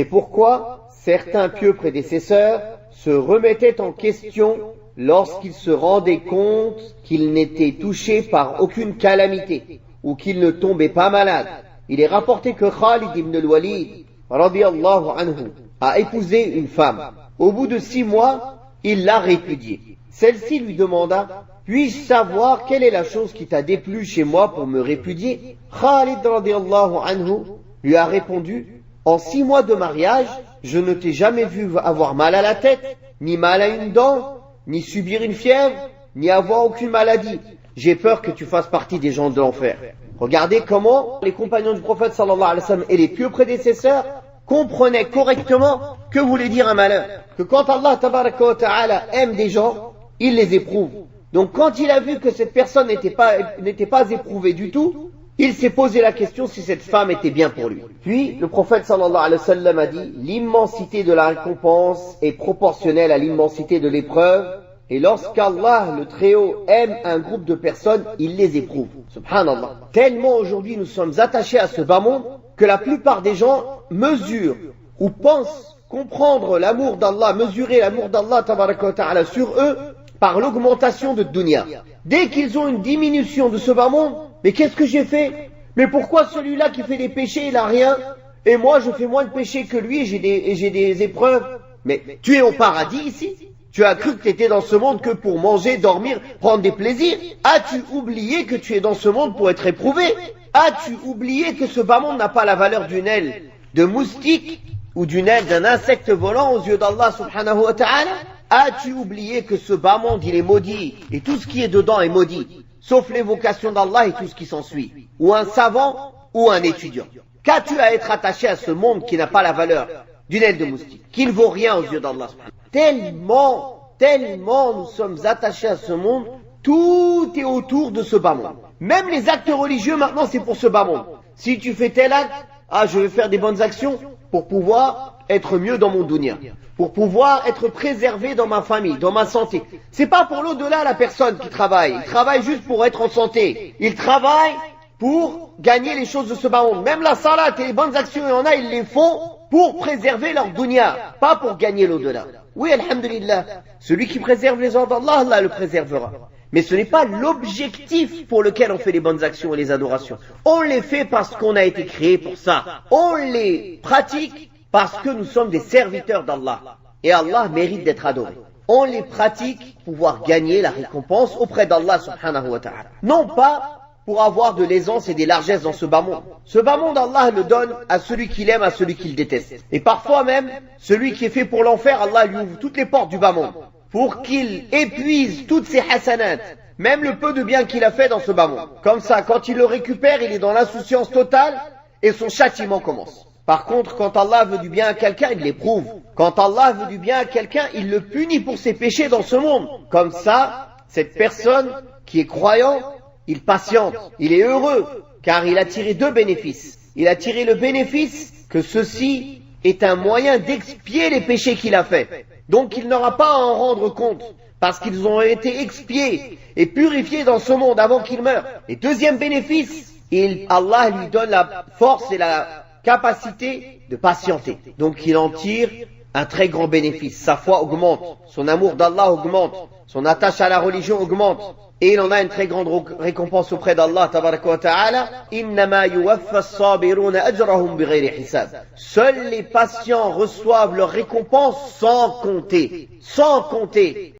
Et pourquoi certains pieux prédécesseurs se remettaient en question lorsqu'ils se rendaient compte qu'ils n'étaient touchés par aucune calamité ou qu'ils ne tombaient pas malades. Il est rapporté que Khalid ibn al-Walid radiyallahu anhu a épousé une femme. Au bout de 6 mois, il l'a répudiée. Celle-ci lui demanda: puis-je savoir quelle est la chose qui t'a déplu chez moi pour me répudier? Khalid radiyallahu anhu lui a répondu: en 6 mois de mariage, je ne t'ai jamais vu avoir mal à la tête, ni mal à une dent, ni subir une fièvre, ni avoir aucune maladie. J'ai peur que tu fasses partie des gens de l'enfer. Regardez comment les compagnons du prophète sallallahu alayhi wa sallam et les pieux prédécesseurs comprenaient correctement que voulait dire un malheur. Que quand Allah tabaraka wa ta'ala aime des gens, il les éprouve. Donc quand il a vu que cette personne n'était pas éprouvée du tout, il s'est posé la question si cette femme était bien pour lui. Puis le prophète sallallahu alayhi wa sallam a dit: l'immensité de la récompense est proportionnelle à l'immensité de l'épreuve, et lorsqu'Allah le Très-Haut aime un groupe de personnes, il les éprouve. Subhanallah. Tellement aujourd'hui nous sommes attachés à ce bas monde que la plupart des gens mesurent ou pensent comprendre l'amour d'Allah, mesurer l'amour d'Allah tabaraka wa ta'ala sur eux par l'augmentation de dunya. Dès qu'ils ont une diminution de ce bas monde, mais qu'est-ce que j'ai fait? Mais pourquoi celui-là qui fait des péchés, il n'a rien, et moi je fais moins de péchés que lui, et j'ai des épreuves? Mais tu es au paradis ici? Tu as cru que tu étais dans ce monde que pour manger, dormir, prendre des plaisirs? As-tu oublié que tu es dans ce monde pour être éprouvé? As-tu oublié que ce bas monde n'a pas la valeur d'une aile de moustique ou d'une aile d'un insecte volant aux yeux d'Allah subhanahu wa ta'ala? As-tu oublié que ce bas monde il est maudit et tout ce qui est dedans est maudit, sauf l'évocation d'Allah et tout ce qui s'ensuit? Ou un savant ou un étudiant? Qu'as-tu à être attaché à ce monde qui n'a pas la valeur d'une aile de moustique, qui ne vaut rien aux yeux d'Allah? Tellement nous sommes attachés à ce monde, tout est autour de ce bas monde. Même les actes religieux maintenant c'est pour ce bas monde. Si tu fais tel acte, je vais faire des bonnes actions pour pouvoir être mieux dans mon dunya, pour pouvoir être préservé dans ma famille, dans ma santé. C'est pas pour l'au-delà la personne qui travaille. Il travaille juste pour être en santé. Il travaille pour gagner les choses de ce bas monde. Même la salat et les bonnes actions, il y en a, ils les font pour préserver leur dunya, pas pour gagner l'au-delà. Oui, alhamdulillah, celui qui préserve les ordres d'Allah, Allah le préservera. Mais ce n'est pas l'objectif pour lequel on fait les bonnes actions et les adorations. On les fait parce qu'on a été créé pour ça. On les pratique parce que nous sommes des serviteurs d'Allah. Et Allah mérite d'être adoré. On les pratique pour pouvoir gagner la récompense auprès d'Allah subhanahu wa ta'ala. Non pas pour avoir de l'aisance et des largesses dans ce bas monde. Ce bas monde, Allah le donne à celui qu'il aime, à celui qu'il déteste. Et parfois même, celui qui est fait pour l'enfer, Allah lui ouvre toutes les portes du bas monde pour qu'il épuise toutes ses hasanat, même le peu de bien qu'il a fait dans ce bas monde. Comme ça, quand il le récupère, il est dans l'insouciance totale et son châtiment commence. Par contre, quand Allah veut du bien à quelqu'un, il l'éprouve. Quand Allah veut du bien à quelqu'un, il le punit pour ses péchés dans ce monde. Comme ça, cette personne qui est croyant, il patiente, il est heureux, car il a tiré 2 bénéfices. Il a tiré le bénéfice que ceci est un moyen d'expier les péchés qu'il a faits. Donc il n'aura pas à en rendre compte, parce qu'ils ont été expiés et purifiés dans ce monde avant qu'il meure. Et deuxième bénéfice, Allah lui donne la force et la capacité de patienter. Donc il en tire un très grand bénéfice. Sa foi augmente, son amour d'Allah augmente, son attache à la religion augmente. Et il en a une très grande récompense auprès d'Allah tabaraka wa ta'ala. Innama yuwaffa as-sabiruna ajrahum bighayri hisab. Seuls les patients reçoivent leur récompense sans compter. Sans compter.